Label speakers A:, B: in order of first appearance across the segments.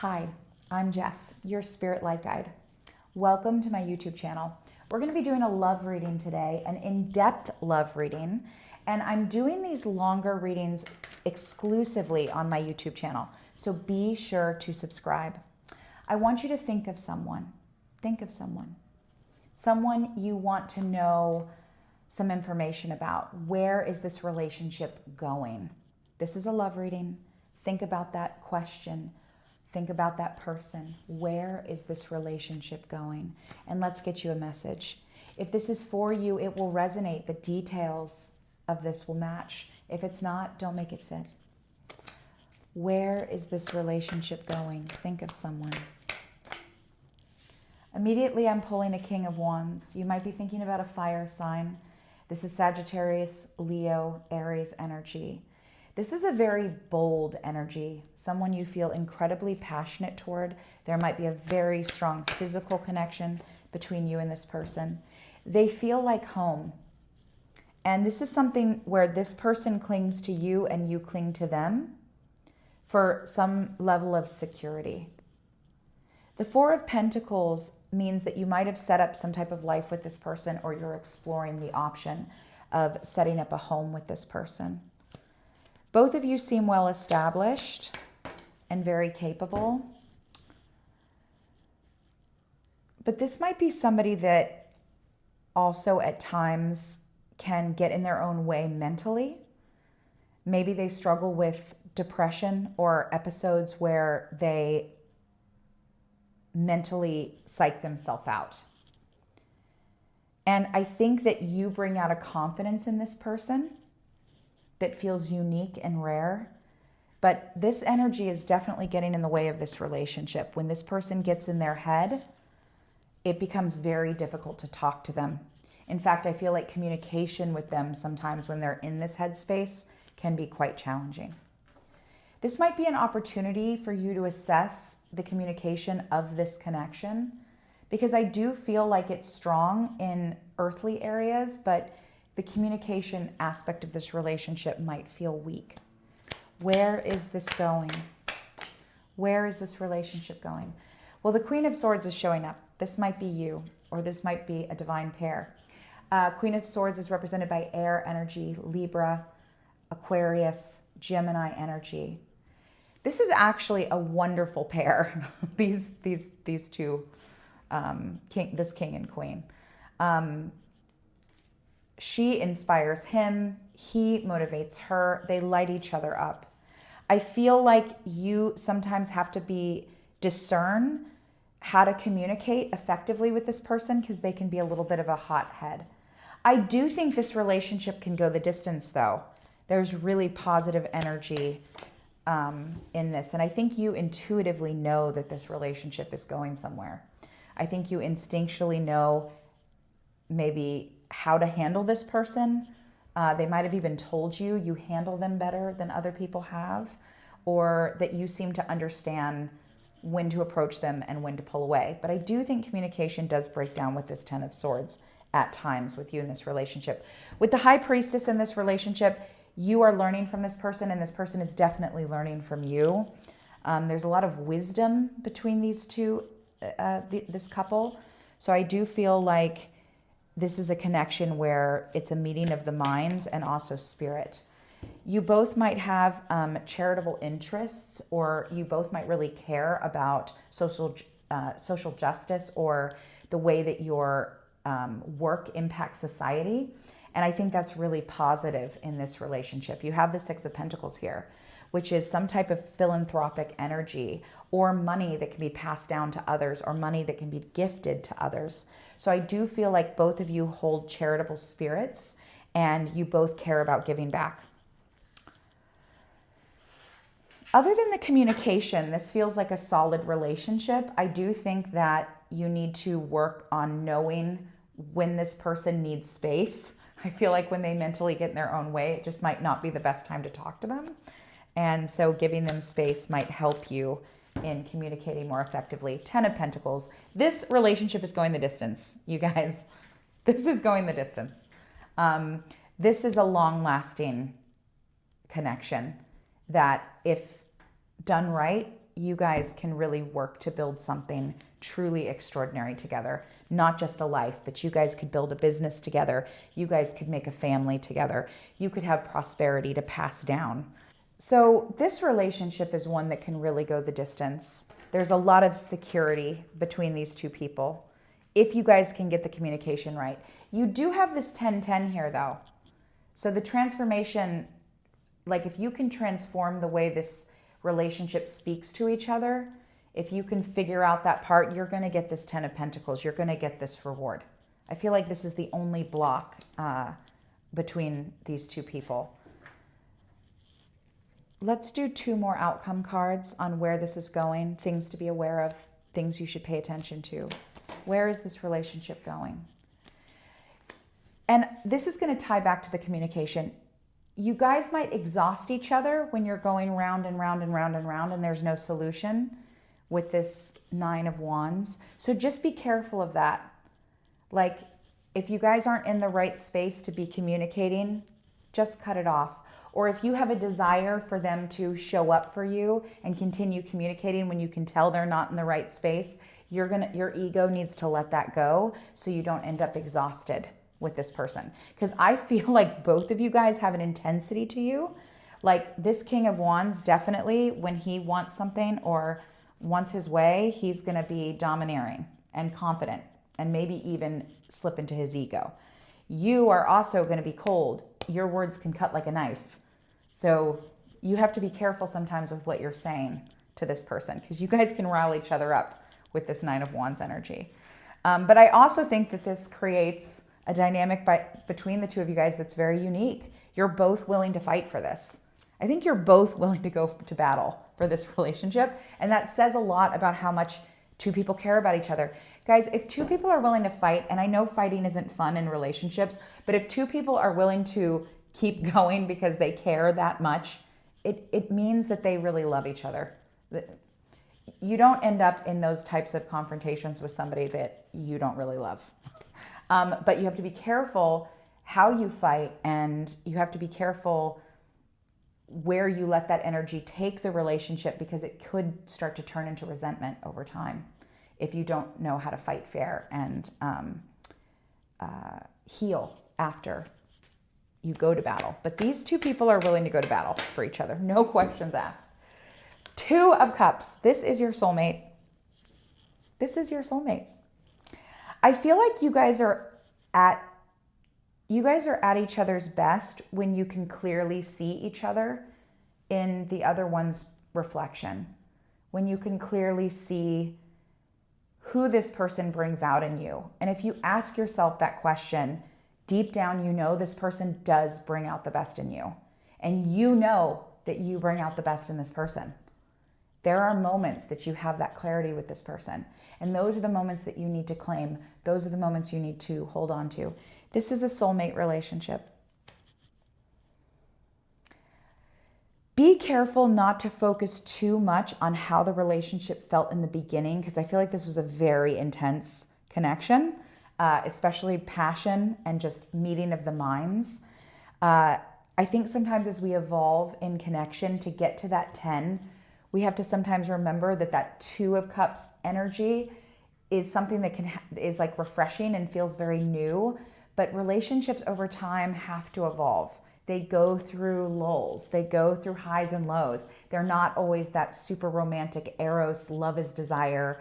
A: Hi, I'm Jess, your spirit light guide. Welcome to my YouTube channel. We're going to be doing a love reading today, an in-depth love reading, and I'm doing these longer readings exclusively on my YouTube channel, so be sure to subscribe. I want you to think of someone. Think of someone. Someone you want to know some information about. Where is this relationship going? This is a love reading. Think about that question. Think about that person. Where is this relationship going? And let's get you a message. If this is for you, it will resonate. The details of this will match. If it's not, don't make it fit. Where is this relationship going? Think of someone. Immediately, I'm pulling a King of Wands. You might be thinking about a fire sign. This is Sagittarius, Leo, Aries energy. This is a very bold energy, someone you feel incredibly passionate toward. There might be a very strong physical connection between you and this person. They feel like home. And this is something where this person clings to you and you cling to them for some level of security. The Four of Pentacles means that you might have set up some type of life with this person, or you're exploring the option of setting up a home with this person. Both of you seem well established and very capable. But this might be somebody that also at times can get in their own way mentally. Maybe they struggle with depression or episodes where they mentally psych themselves out. And I think that you bring out a confidence in this person that feels unique and rare. But this energy is definitely getting in the way of this relationship. When this person gets in their head, it becomes very difficult to talk to them. In fact, I feel like communication with them sometimes when they're in this headspace can be quite challenging. This might be an opportunity for you to assess the communication of this connection, because I do feel like it's strong in earthly areas, but the communication aspect of this relationship might feel weak. Where is this going? Where is this relationship going? Well, the Queen of Swords is showing up. This might be you, or this might be a divine pair. Queen of Swords is represented by air energy, Libra, Aquarius, Gemini energy. This is actually a wonderful pair. these two, this king and queen. She inspires him. He motivates her. They light each other up. I feel like you sometimes have to discern how to communicate effectively with this person, because they can be a little bit of a hothead. I do think this relationship can go the distance, though. There's really positive energy in this. And I think you intuitively know that this relationship is going somewhere. I think you instinctually know maybe how to handle this person. They might have even told you you handle them better than other people have, or that you seem to understand when to approach them and when to pull away. But I do think communication does break down with this Ten of Swords at times with you in this relationship. With the High Priestess in this relationship, you are learning from this person, and this person is definitely learning from you. There's a lot of wisdom between these two, this couple. So I do feel like this is a connection where it's a meeting of the minds and also spirit. You both might have charitable interests, or you both might really care about social justice, or the way that your work impacts society. And I think that's really positive in this relationship. You have the Six of Pentacles here, which is some type of philanthropic energy, or money that can be passed down to others, or money that can be gifted to others. So I do feel like both of you hold charitable spirits, and you both care about giving back. Other than the communication, this feels like a solid relationship. I do think that you need to work on knowing when this person needs space. I feel like when they mentally get in their own way, it just might not be the best time to talk to them. And so giving them space might help you in communicating more effectively. Ten of Pentacles. This relationship is going the distance, you guys. This is going the distance. This is a long-lasting connection that, if done right, you guys can really work to build something truly extraordinary together. Not just a life, but you guys could build a business together. You guys could make a family together. You could have prosperity to pass down. So this relationship is one that can really go the distance. There's a lot of security between these two people if you guys can get the communication right. You do have this 10-10 here though. So the transformation, like if you can transform the way this relationship speaks to each other, if you can figure out that part, you're going to get this 10 of Pentacles. You're going to get this reward. I feel like this is the only block between these two people. Let's do 2 more outcome cards on where this is going, things to be aware of, things you should pay attention to. Where is this relationship going? And this is going to tie back to the communication. You guys might exhaust each other when you're going round and round and round and round and there's no solution with this 9 of Wands. So just be careful of that. Like if you guys aren't in the right space to be communicating, just cut it off. Or if you have a desire for them to show up for you and continue communicating when you can tell they're not in the right space, your ego needs to let that go so you don't end up exhausted with this person. Because I feel like both of you guys have an intensity to you. Like this King of Wands, definitely when he wants something or wants his way, he's going to be domineering and confident and maybe even slip into his ego. You are also going to be cold. Your words can cut like a knife. So you have to be careful sometimes with what you're saying to this person because you guys can rile each other up with this 9 of Wands energy. But I also think that this creates a dynamic between the two of you guys that's very unique. You're both willing to fight for this. I think you're both willing to go to battle for this relationship. And that says a lot about how much two people care about each other. Guys, if two people are willing to fight, and I know fighting isn't fun in relationships, but if two people are willing to keep going because they care that much, it means that they really love each other. You don't end up in those types of confrontations with somebody that you don't really love. But you have to be careful how you fight, and you have to be careful where you let that energy take the relationship because it could start to turn into resentment over time if you don't know how to fight fair and heal after you go to battle. But these two people are willing to go to battle for each other. No questions asked. 2 of Cups. This is your soulmate. This is your soulmate. I feel like you guys are at each other's best when you can clearly see each other in the other one's reflection. When you can clearly see who this person brings out in you. And if you ask yourself that question, deep down you know this person does bring out the best in you. And you know that you bring out the best in this person. There are moments that you have that clarity with this person. And those are the moments that you need to claim. Those are the moments you need to hold on to. This is a soulmate relationship. Be careful not to focus too much on how the relationship felt in the beginning, because I feel like this was a very intense connection, especially passion and just meeting of the minds. I think sometimes as we evolve in connection to get to that 10, we have to sometimes remember that that 2 of Cups energy is something that is like refreshing and feels very new. But relationships over time have to evolve. They go through lulls. They go through highs and lows. They're not always that super romantic eros, love is desire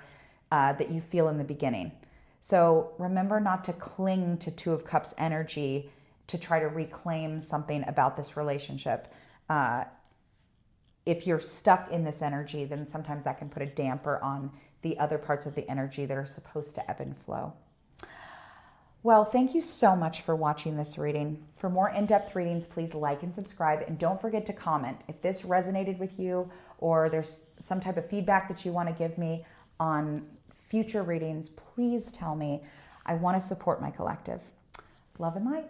A: that you feel in the beginning. So remember not to cling to 2 of Cups energy to try to reclaim something about this relationship. If you're stuck in this energy, then sometimes that can put a damper on the other parts of the energy that are supposed to ebb and flow. Well, thank you so much for watching this reading. For more in-depth readings, please like and subscribe, and don't forget to comment. If this resonated with you or there's some type of feedback that you want to give me on future readings, please tell me. I want to support my collective. Love and light.